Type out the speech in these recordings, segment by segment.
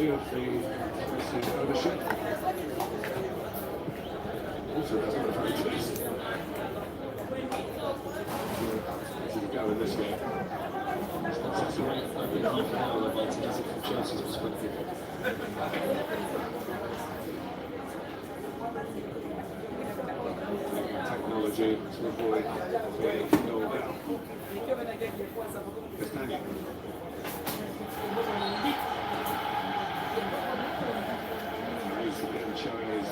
possibly, of the ownership. Also doesn't look very pleased. Go in this game. That's a great half an hour of alternative from Chelsea's perspective. Technology to avoid the goal down. Kade. He's again showing his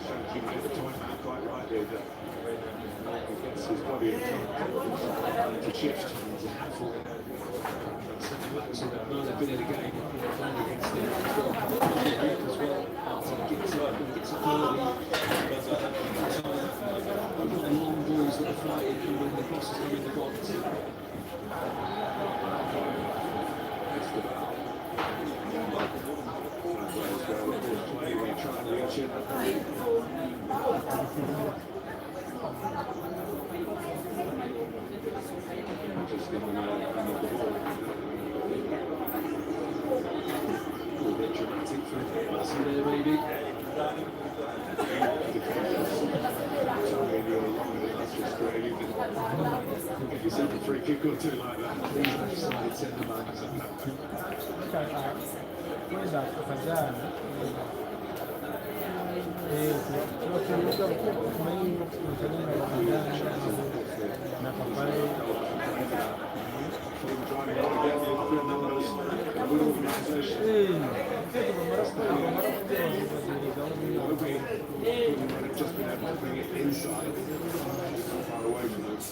strength at the time man quite rightly that he gets his body in time to shift. He's a handful. Centre-backs have been in the game playing against him as well. Gets up early. The long balls that are flying when the crosses come in the box. Playing when you're trying to reach it. Just in the ball. A little bit dramatic for Sammie there, maybe. That's just great. You can get yourself a free kick or two like that. Please don't decide to send the back. Just been able to bring it inside, far away from us.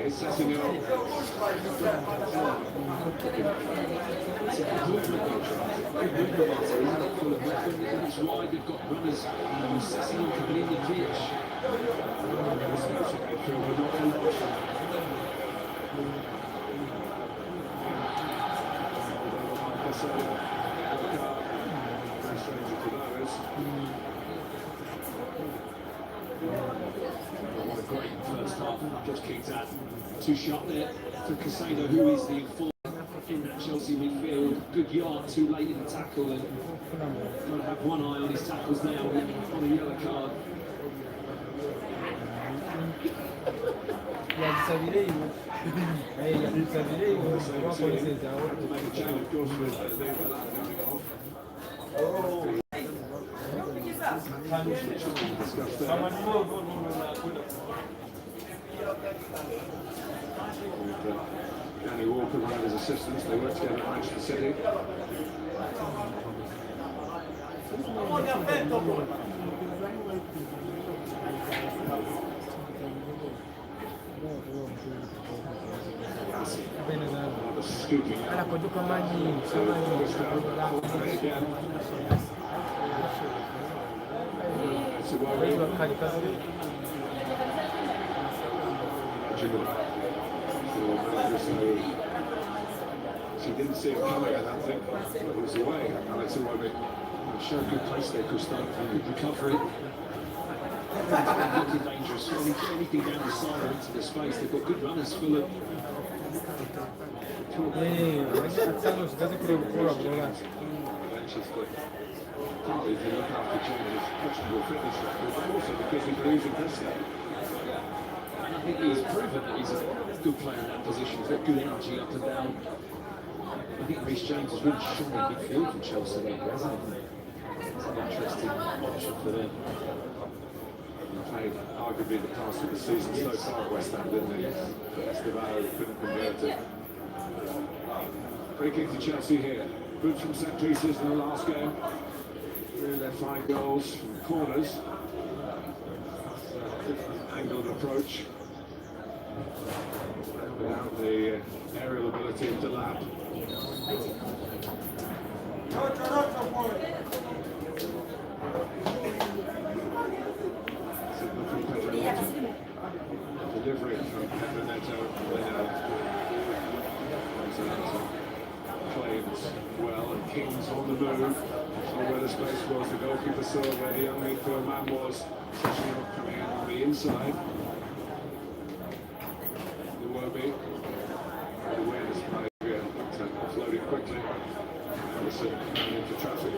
It's setting it up. It's wide, they've got runners setting up coming in the pitch. What a great first half. Just kicked out. Too sharp there for Kade, who is the enforcer in that Chelsea midfield. Good yard, too late in the tackle, and got to have one eye on his tackles now on a yellow card. To make a change, of course, with that Danny Walker, one of his assistants, they work together at Manchester City. She didn't see him coming, I don't think. It was away. Alex Iwobi showed good place there, Costa, good recovery. Looking dangerous. Anything down the side or into the space, they've got good runners, Philip. Partly to look after China's questionable fitness record, but also because he believes in Preston. And I think he's proven that he's a good player in that position. He's got good energy up and down. I think Reece James has really shown a midfield for Chelsea lately, hasn't he? It's an interesting option for them. He played arguably the pass of the season so far at West Ham, didn't he? Esteban couldn't convert it. Free kick to Chelsea here. Good from set pieces in the last game. Really, they find goals from corners. Different angled approach. Without the aerial ability of Delap. Delivery from Neto. Claims well, and King's on the move. So where the the space was. The goalkeeper saw where the young midfield man was. Switching up, coming in on the inside. There will be the awareness play again, but offloaded quickly. Anderson ran into traffic.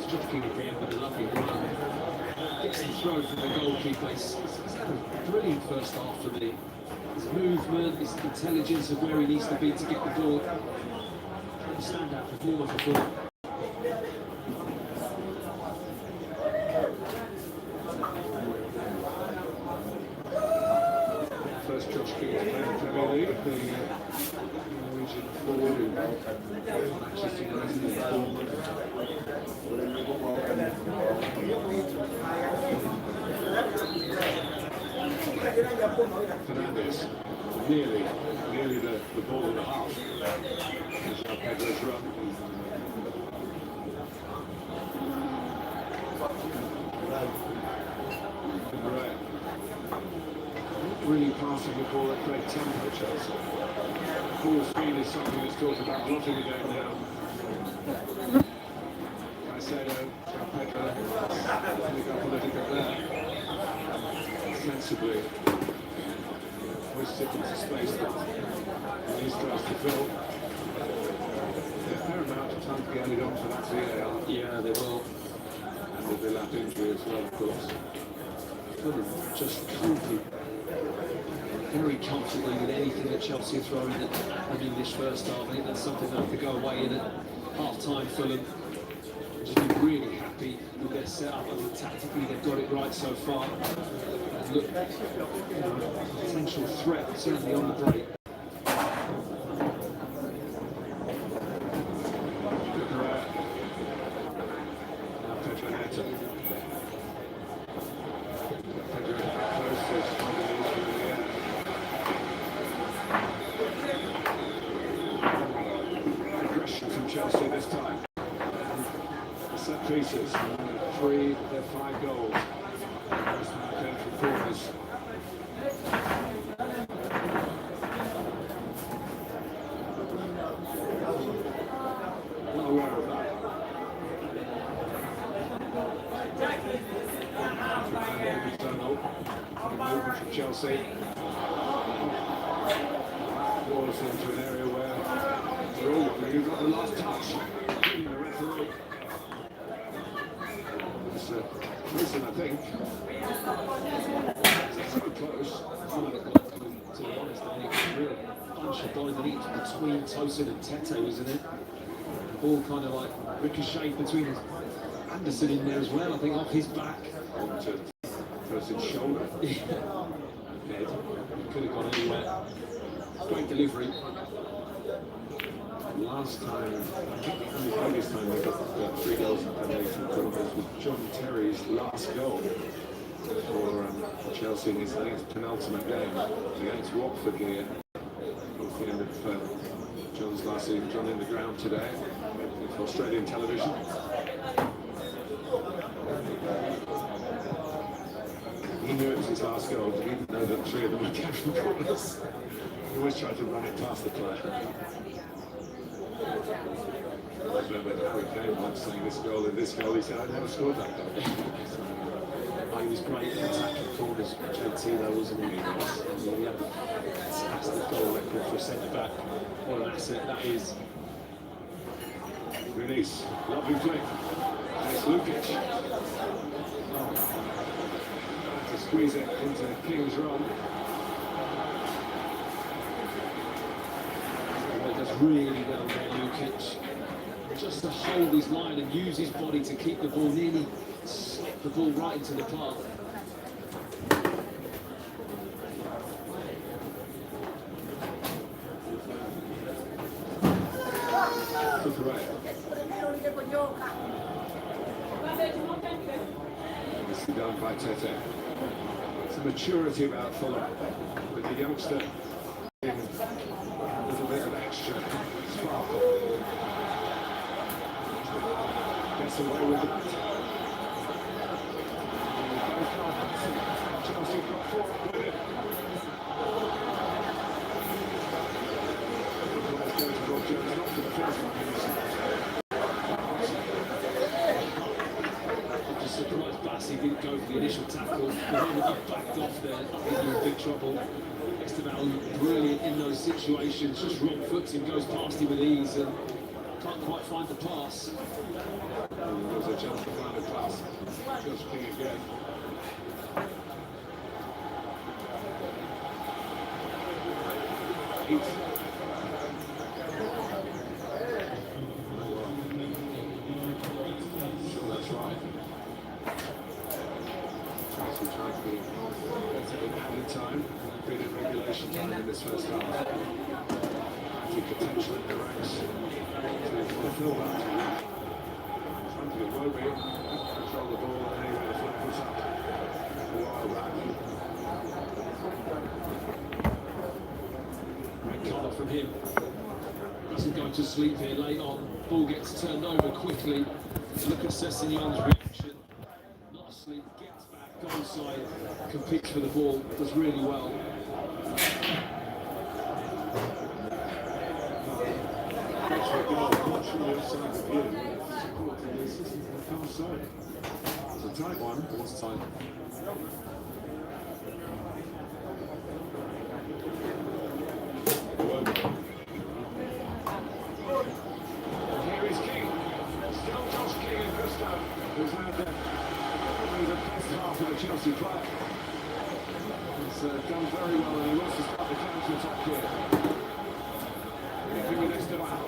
Striking again with a lovely run. Gets the throw from the goalkeeper. He's had a brilliant first half for me. His movement, his intelligence of where he needs to be to get the ball. A standout performer for Fulham. First Josh King to play in the Premier League, the Norwegian forward who Manchester United and Bournemouth. Fernandes, nearly the ball in the half. There's now Pedro's run. Right. Really passing the ball at great tempo, Chelsea. Full speed is something that's talked about a lot in the game now. Caicedo, Pedro, picking up a little bit there. Sensibly. Pushed it into space that these tries to fill. A fair amount of time to get it on for that VAR. Yeah, they will. And there'll be lap injury as well, of course. Fulham just can't be very comfortably with anything that Chelsea are throwing at them in this first half. I think that's something they have to go away in at half-time. Fulham just be really happy with their setup. I think tactically they've got it right so far. And look, potential threat certainly on the break. Chelsea this time. Set pieces, 3 of their 5 goals. First one came from corners. Well aware of that. Movement from Chelsea. Balls into an area where you've got the last touch. The referee. It's listen, I think. It's so close. To be honest, I think it's a real bunch of bodies. I think it's between Tosin and Tete, isn't it? The ball kind of like ricocheted between Anderson in there as well, I think, off his back. Onto Tosin's shoulder. Head. Could have gone anywhere. Great delivery. Last time, the previous time they got 3 goals in the Premier League from Fulham was John Terry's last goal for Chelsea in his, I think it's penultimate game against Watford here. Towards the end of John's last season. John in the ground today for Australian television. He knew it was his last goal, but he didn't know that 3 of them were came from corners. He always tried to run it past the player. I remember Harry Kane once saying this goal and this goal, he said, I never scored that goal. He was great at attacking corners, JT though, wasn't he? He had a fantastic goal record for a centre-back. What an asset that is. Release, lovely flick. There's Lukic. To squeeze it into King's run. Does really well there, Lukic. Just to hold his line and use his body to keep the ball, nearly slip the ball right into the path. Nicely done by Tete. It's a maturity about Fulham with the youngster. A little bit of extra sparkle. Gets away with it. Chelsea got forward with it. Not for the first one. surprised Bassi didn't go for the initial tackle. The moment he backed off there, I think you're in big trouble. Esteban, brilliant in those situations, just wrong foots him, goes past him with ease and can't quite find the pass. There's a chance to find a pass. Just King again. Sure, that's right. Chelsea tried to be added time, a bit of regulation time in this first half. I think potential in the ranks to fulfill that. Trying to get Roby, control the ball, and anyway, the flag was up a while back. Great collar from him. Doesn't go to sleep here late on. Ball gets turned over quickly. Look at Sessegnon's reaction. Not asleep, gets back, goal side, competes for the ball, does really well. It's a tight one. It's tight. Here is King. Still Josh King and Gustav, who's had the best half of the Chelsea player. He's done very well and he wants to start the counter-attack here. King with Esteban.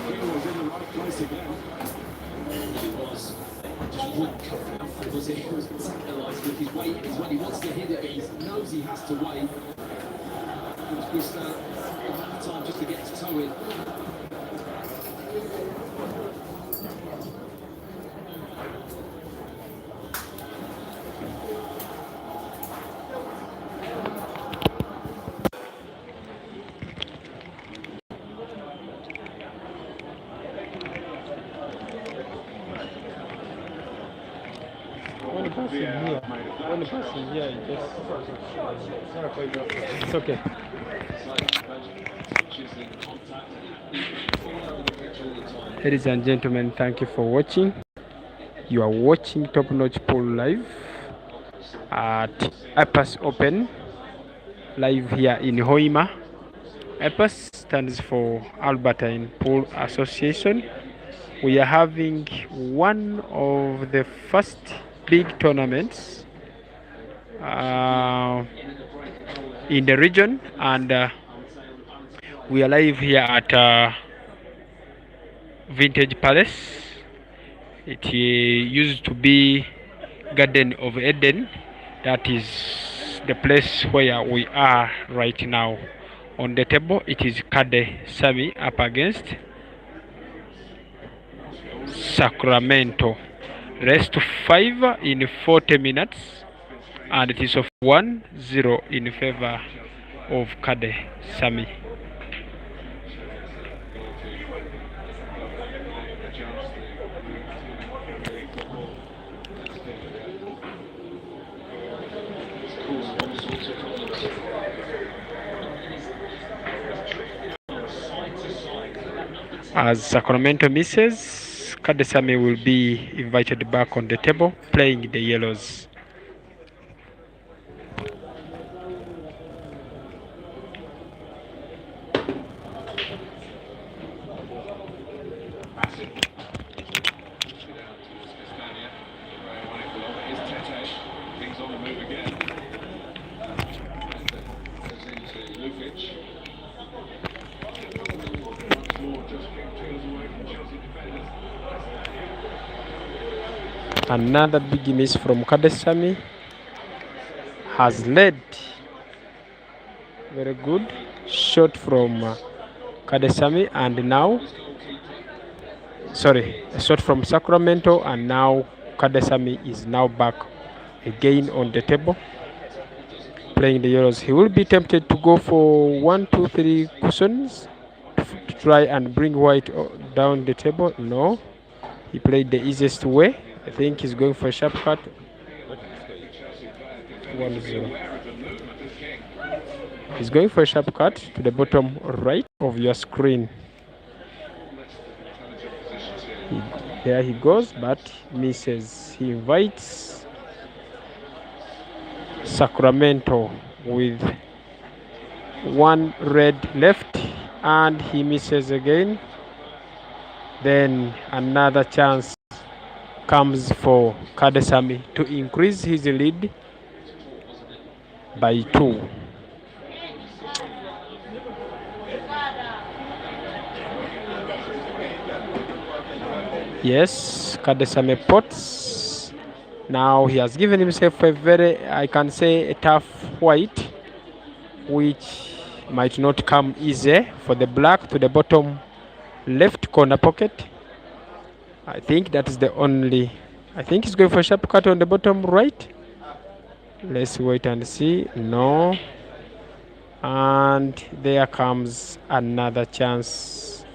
King was in the right place again. He was. Just wouldn't come out, was it? He was tantalised with his weight. It's when he wants to hit it, but he knows he has to wait. We start enough time just to get his toe in. When the person here, it's okay. Ladies and gentlemen, thank you for watching. You are watching Top Notch Pool live at IPAS Open, live here in Hoima. IPAS stands for Albertine Pool Association. We are having one of the first big tournaments in the region, and we are live here at Vintage Palace. It used to be Garden of Eden. That is the place where we are right now. On the table it is Kade Sammie up against Sacramento. Rest 5 in 40 minutes, and it is of 1-0 in favor of Kade Sammie. As Sacramento misses, Kade Sammie will be invited back on the table, playing the yellows. Another big miss from Kade Sammie. Has led. Very good shot from Kade Sammie, and now, sorry, a shot from Sacramento, and now Kade Sammie is now back again on the table, playing the yellows. He will be tempted to go for 1, 2, 3 cushions to try and bring white down the table. No, he played the easiest way. I think he's going for a sharp cut. 1-0. He's going for a sharp cut to the bottom right of your screen. He, there he goes, but misses. He invites Sacramento with one red left, and he misses again. Then another chance comes for Kade Sammie to increase his lead by 2. Yes, Kade Sammie pots. Now he has given himself a very, I can say, a tough white, which might not come easy for the black to the bottom left corner pocket. I think that is the only. I think he's going for a sharp cut on the bottom right. Let's wait and see. No. And there comes another chance.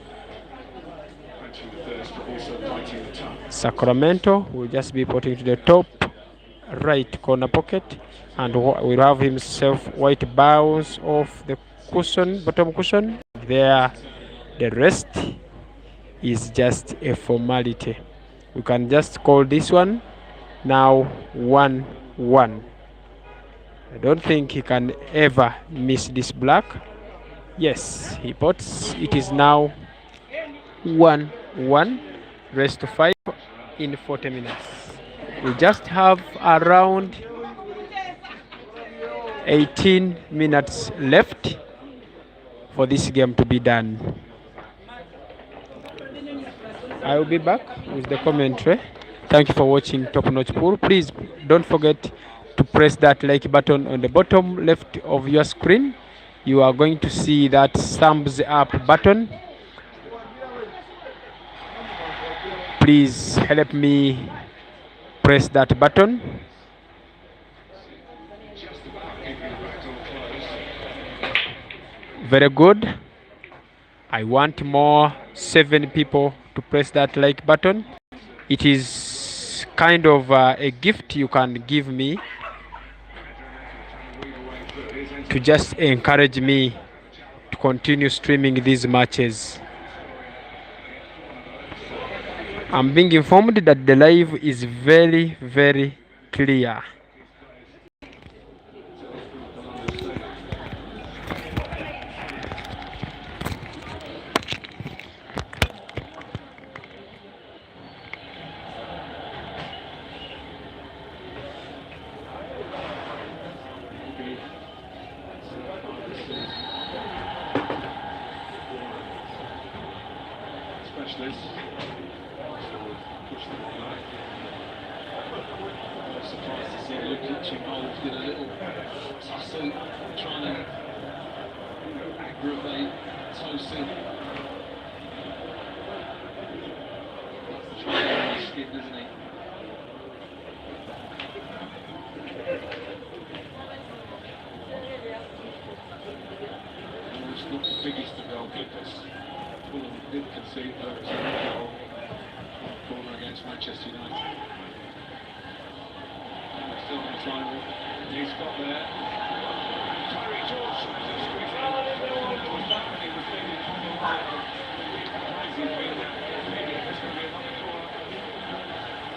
Sacramento will just be putting to the top right corner pocket, and will have himself white bounce off the cushion, bottom cushion. There, the rest is just a formality. We can just call this one now 1-1. I don't think he can ever miss this black. Yes, he pots. It is now 1-1. Rest to 5 in 40 minutes. We just have around 18 minutes left for this game to be done. I will be back with the commentary. Thank you for watching Top Notch Pool. Please don't forget to press that like button on the bottom left of your screen. You are going to see that thumbs up button. Please help me press that button. Very good. I want more 7 people to press that like button. It is kind of a gift you can give me to just encourage me to continue streaming these matches. I'm being informed that the live is very, very clear. Specialists. Push them back. Surprised to see Luke involved in a little tussle, trying to aggravate Tosin. Trying to risk it, doesn't he? It's not the biggest of goalkeepers. Fulham did concede though, it's a goal corner against Manchester United. And they're still going to try and he's got there. Terry George tries to squeeze it out. It was back when he was feeding on the line. Crazy feed out. It's going to be another corner.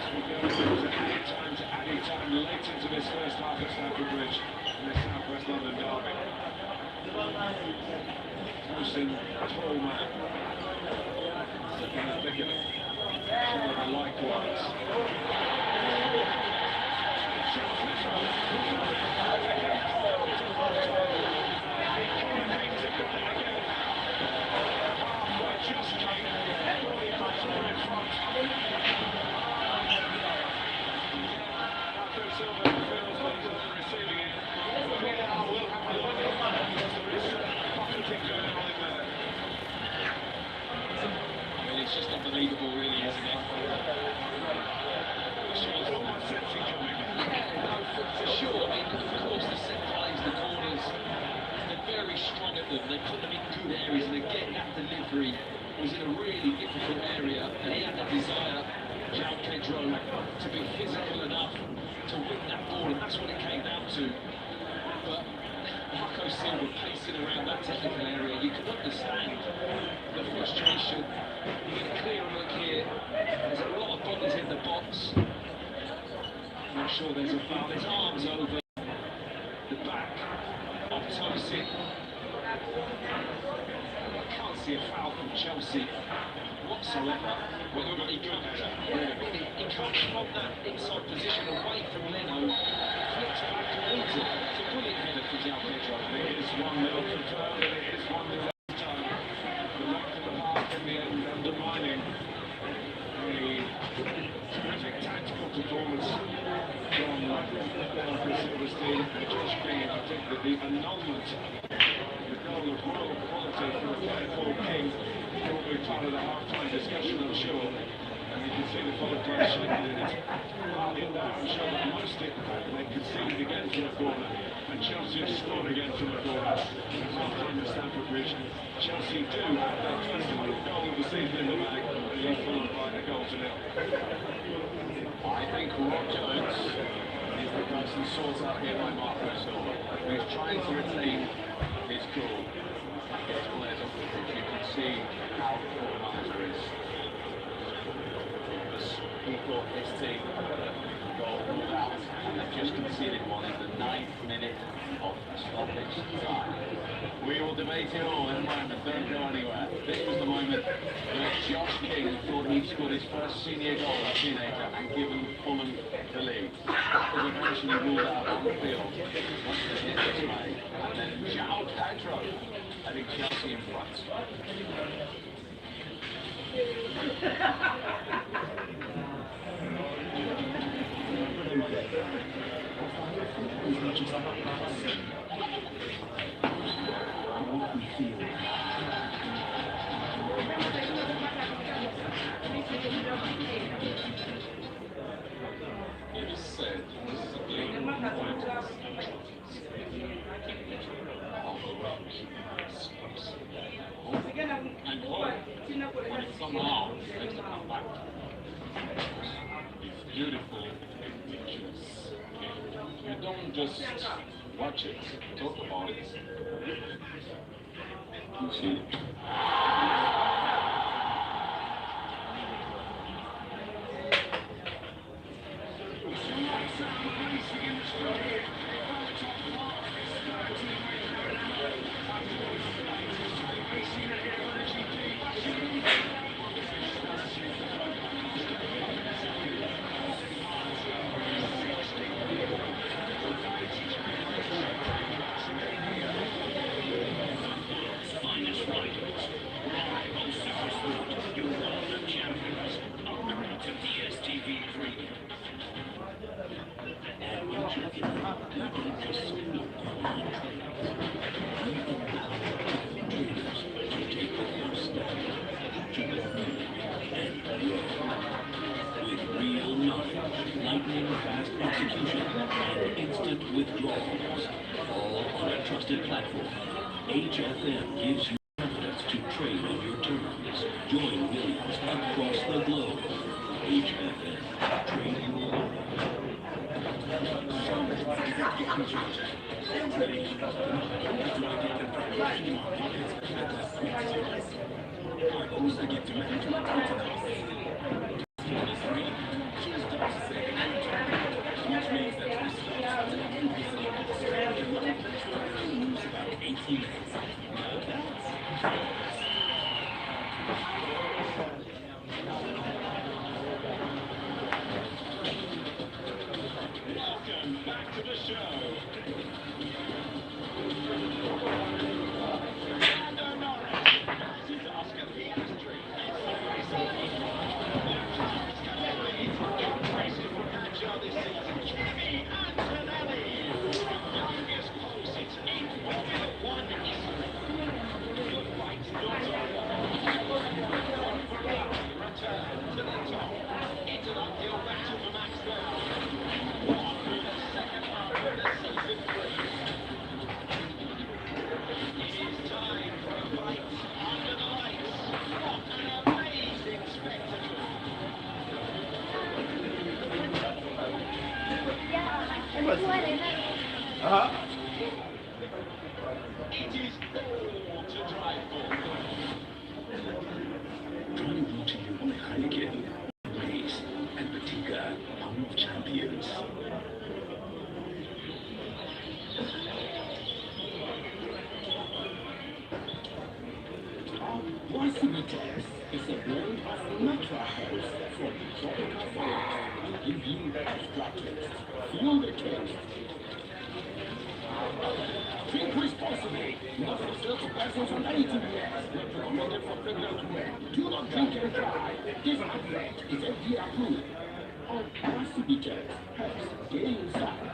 This will go to added time late into this first half at Stamford Bridge in the South West London derby. Tosin, tall man. Looking at the thick of it. Showing likewise. It's just unbelievable, really, isn't it? For sure, I mean, of course, the set plays, the corners, they're very strong at them. They put them in good areas, and again, that delivery was in a really difficult area, and he had the desire, João Pedro, to be physical enough to win that ball, and that's what it came down to. But Marco Silva pacing around that technical area, you can understand the frustration. You get a clear look here not sure there's a foul. His arms over the back of Chelsea. Can't see a foul from Chelsea whatsoever. Well, he could he comes from that inside position away from Leno, flips back towards it. It's a brilliant header for João Pedro. It is 1-0 confirmed, and it is 1-0 this time. The left of the park in the end, undermining a terrific tactical performance from Marcus Silverstein. Josh King, I think that the annulment, the goal of royal quality for a player called King, will be part of the half-time discussion, I'm sure. And you can see the full play shaking in it. In that, I'm sure that most it, they conceded again from a corner, and Chelsea have scored again from a corner. Half-time at Stamford Bridge. Chelsea do have their 21st goal of the season in the bag, and they're followed by a goal to nil. I think Rob Jones is the person sought out here by Marco Silva. He's trying to retain his cool. His players off the pitch. You can see how the organizer is. He thought his team got ruled out, and they've just conceded one in the 9th minute of stoppage time. We will debate it all in a moment, don't go anywhere. This was the moment that Josh King thought he'd scored his first senior goal as a teenager and given Fulham the lead. That was eventually ruled out on the field once the hit was made. And then João Pedro heading Chelsea in front. It is said this is a game of fighters. And hope, when it somehow makes a comeback, it's beautiful and pictures. You don't just watch it, talk about it. You see it. Platform. HFM gives you confidence to trade on your terms. Join millions across the globe. HFM. Trade your life. Welcome back to the show. It's a blend of natural herbs from tropical forest to give you extra taste. Feel the taste. Drink responsibly. Not for sale to persons under 18 years. Not recommended for pregnant women. Do not drink and drive. This advert is FDA approved. All parasitic herbs stay inside.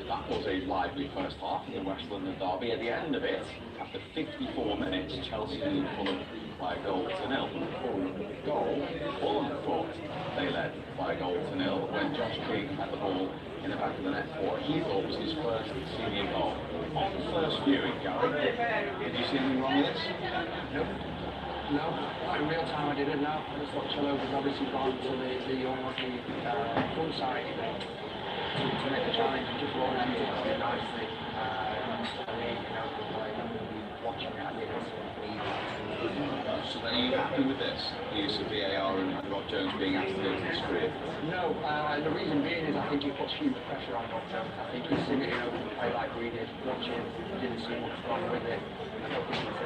That was a lively first half in the West London derby. At the end of it, after 54 minutes, Chelsea lead Fulham by a goal to nil. Goal, Fulham thought they led by a goal to nil when Josh King had the ball in the back of the net for what he thought was his first senior goal. On first viewing, Gary, did you see anything wrong with this? No, not in real time I didn't know. I just thought Chelo was obviously gone to the almost the front side to make the challenge and just roll into it nicely. Watching it, I didn't So are you happy with this, the use of VAR and Rob Jones being asked to go to the screen? No, the reason being is I think it puts huge pressure on Rob Jones. I think he's seen it in open play like we did, watching, didn't see much wrong with it. I don't think it's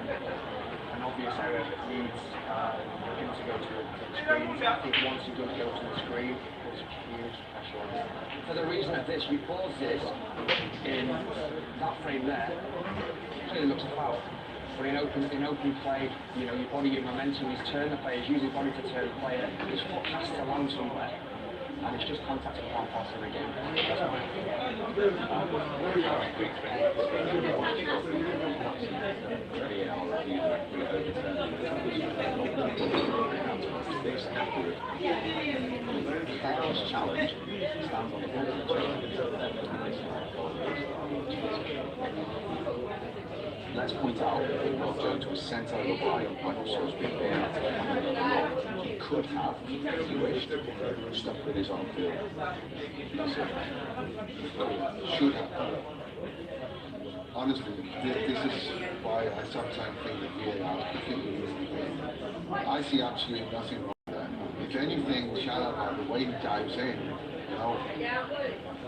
an obvious error that needs him to go to the screen. I think once he does go to the screen, it puts huge pressure on him. For the reason of this, you pause this in that frame there, it clearly looks a foul. But in open play, you know, your body, your momentum is turn the player, use your body to turn the player, his foot has to land somewhere, and it's just contact with one pass in the game. That's my This challenge stands on the Let's point out that Rob Jones was sent over by Michael Salisbury there. He could have, if he wished, stuck with his own field. Should have. Honestly, this is why I sometimes think that VAR is completely ruined the game. I see absolutely nothing wrong with that. If anything, Shalaba, the way he dives in, you know,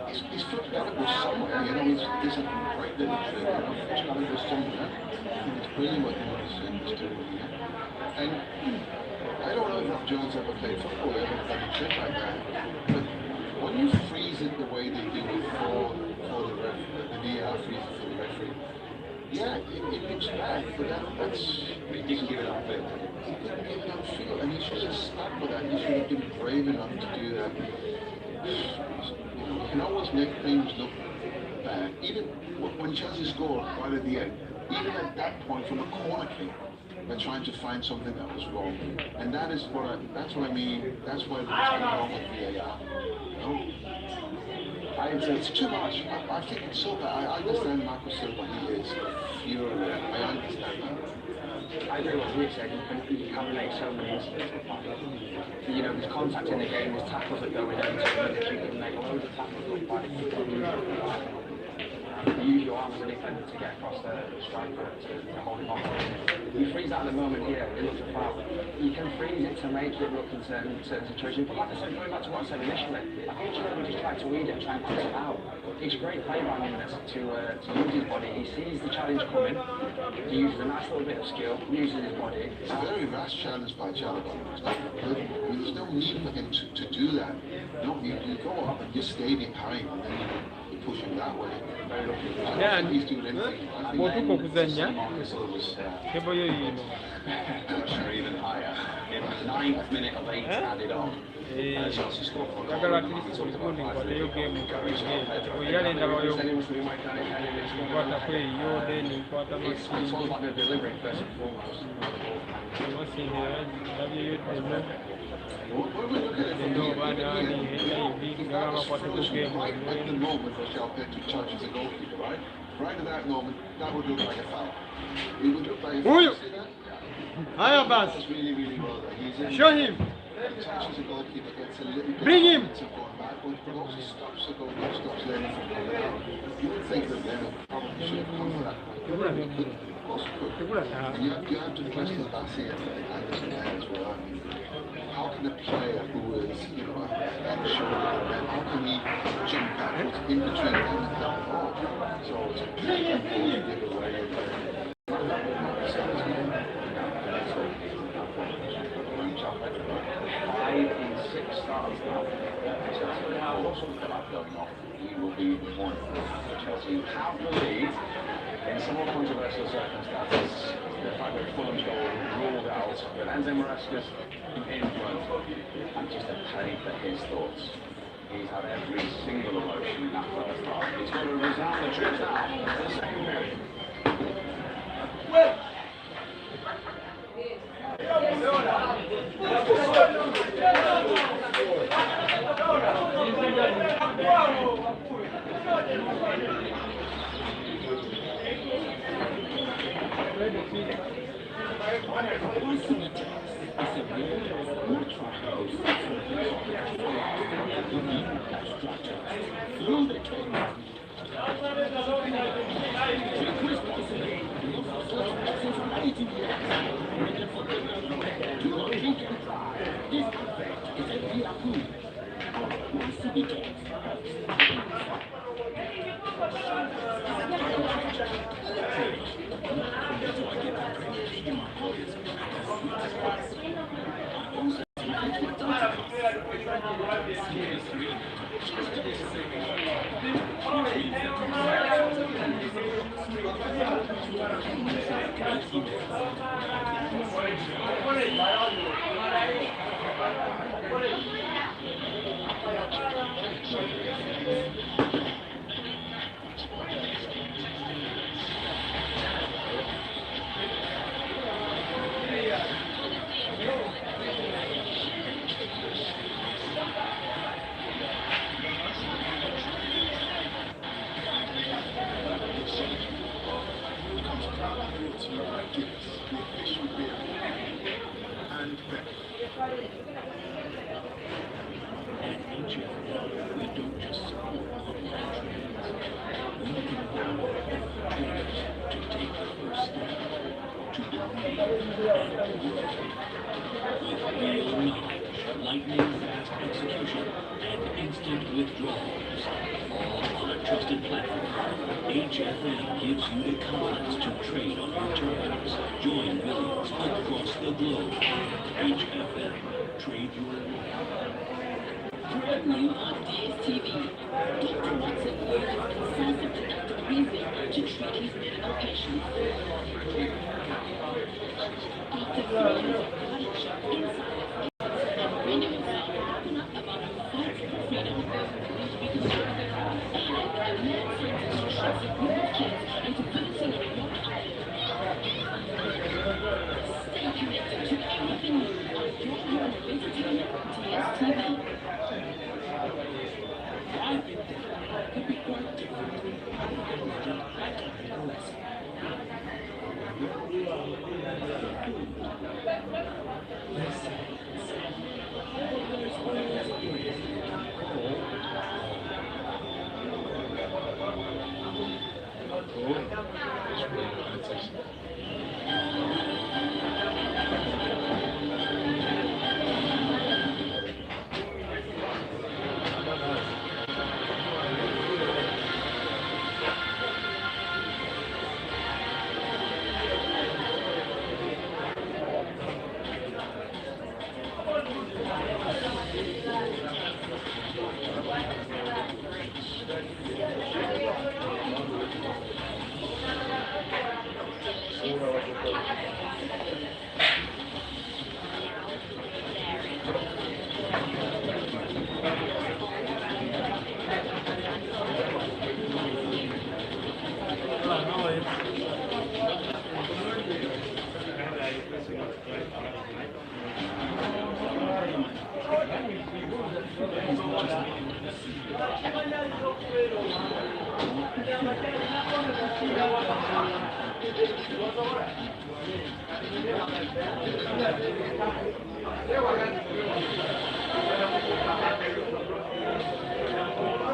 his foot's got to go somewhere, you know, this is a great little trick, you know, it's got to go somewhere. I think it's brilliant what he's doing here. And I don't know if Rob Jones ever played football, ever done a trick like that, but when you freeze it the way they do it for the VAR freezes for the referee, yeah, it looks bad, but that's... He didn't give it up field. He didn't give it up field, and he should have stuck with that. He should have been brave enough to do that. You can always make things look bad. Even when Chelsea scored right at the end, even at that point from a corner kick, they're trying to find something that was wrong. And that's what I mean. That's why there's nothing wrong with VAR. You know? It's too much. I think it's so bad. I understand Marco Silva, he is furious. I understand that. I agree with what you said. You can relate so many incidents. You know, there's contact in the game, there's tackles that go in every 2 minutes. You can make loads of tackles look bad. You use your arm as a defender to get across the striker to hold him off. You freeze that at the moment here, it looks a foul. You can freeze it to make it look in certain situations. But like I said, going back to what I said initially, I think Chelsea just tried to read it and try and cut it out. It's great play by Nunes to use his body. He sees the challenge coming, he uses a nice little bit of skill, uses his body. It's a very rash challenge by Chalobah. There's no need for him to do that. No, you go up and just stay behind and then you push him that way. I don't think he's doing anything. I think Marcus was or even higher. In the 9th minute of 8 added on. Chelsea scored for a goal. Njagala at least obugundi nkoleyo game oyale ndaba yo nkwata kweyo then nkwata masini masindira ndabyeyo deno deno banaani ebi ngaba bakwata ku game at the moment Michel Petri touches the goalkeeper, right? Right at that moment, that would look like a foul. It would look like a foul. You see that? Haya basi, That's really, really well done. He's in. show him. He touches the goalkeeper, gets a little bit Bring him. of going backwards, but also stops the goalkeeper, stops Lennon from coming out. You would think that Lennon probably should have come for that. You have to question about Anderson as well. I mean, how can a player who is, at the shoulder, and how can he jump backwards in between them and have the ball? So to play that ball and give it away again. He will be one for Chelsea. Have the lead in somewhat controversial circumstances. The fact that Fulham's goal ruled out, but Enzo Maresca's in front, and just a penny for his thoughts. He's had every single emotion in that first half. He's got to resound the trip now for the second period. HFM gives you the confidence to trade on your terms. Join millions across the globe. HFM, trade your Brand new on DSTV. Dr. Watson uses consultant Dr. Reason to treat his medical patients. Dr. Freeman's cottage inside and bring himself open up about the fight for freedom. And the man sends instructions of new kids into policing a remote island. Stay connected to everything new on your home of entertainment, DSTV.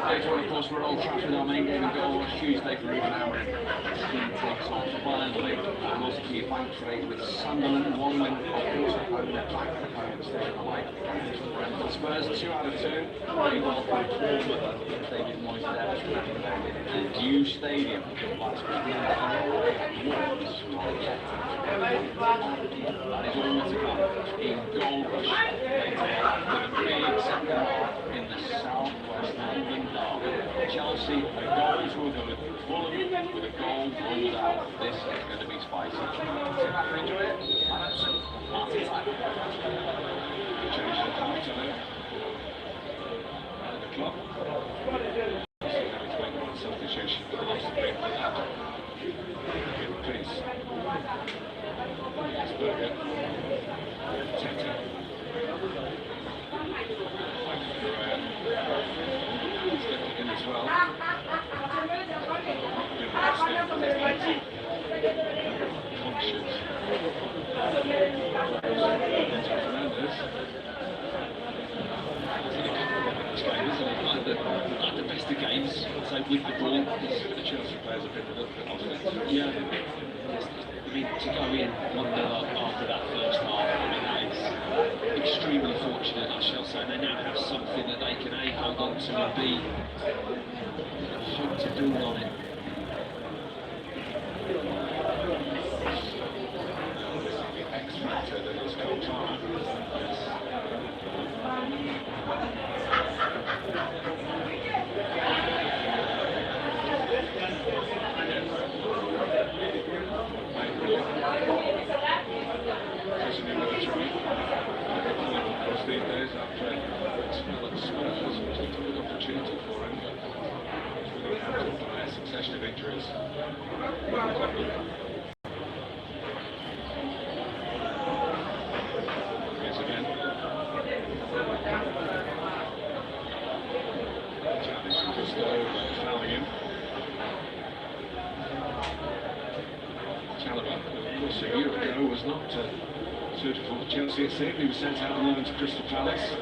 Later on, of course, we're at Old Trafford. Our main game in goal was Tuesday for Ruben Amorim. Team takes on Burnley. And also key bank trade with Sunderland. 1 win, of course, at home. They're back at home. Staying away against Brentford. Spurs 2 out of 2. Very well from Bournemouth. David Moyes there at the new stadium last week. Wolves not yet. That is all to come in Gold Rush later on with a big second half in the Southwest London derby. Chelsea, the goals were good. Fulham with a goal ruled out. This is going to be spicy. Sit back and enjoy it. And party time. Change the time to there. The clock. Substitution for the loss of bit for that. Peace. Asperger. Tete. Slipped in as well. Conscious. Fernandez. Like the best of games, so with the ball, the Chelsea players have been a little bit offensive. Yeah. I mean, to go in 1-0 after that first half, I mean, that is extremely fortunate at Chelsea, and they now have something that they can A, hold on to and B, hope to build on it. The X factor that is Coltana. These days after a spell at Spurs, which is a good opportunity for him, but he's really hampered by a succession of injuries. Yes, again. Challenging Gusto, fouling him. Chalobah, who of course a year ago was not suitable for Chelsea, it seemed. He was sent out on loan to Crystal Palace.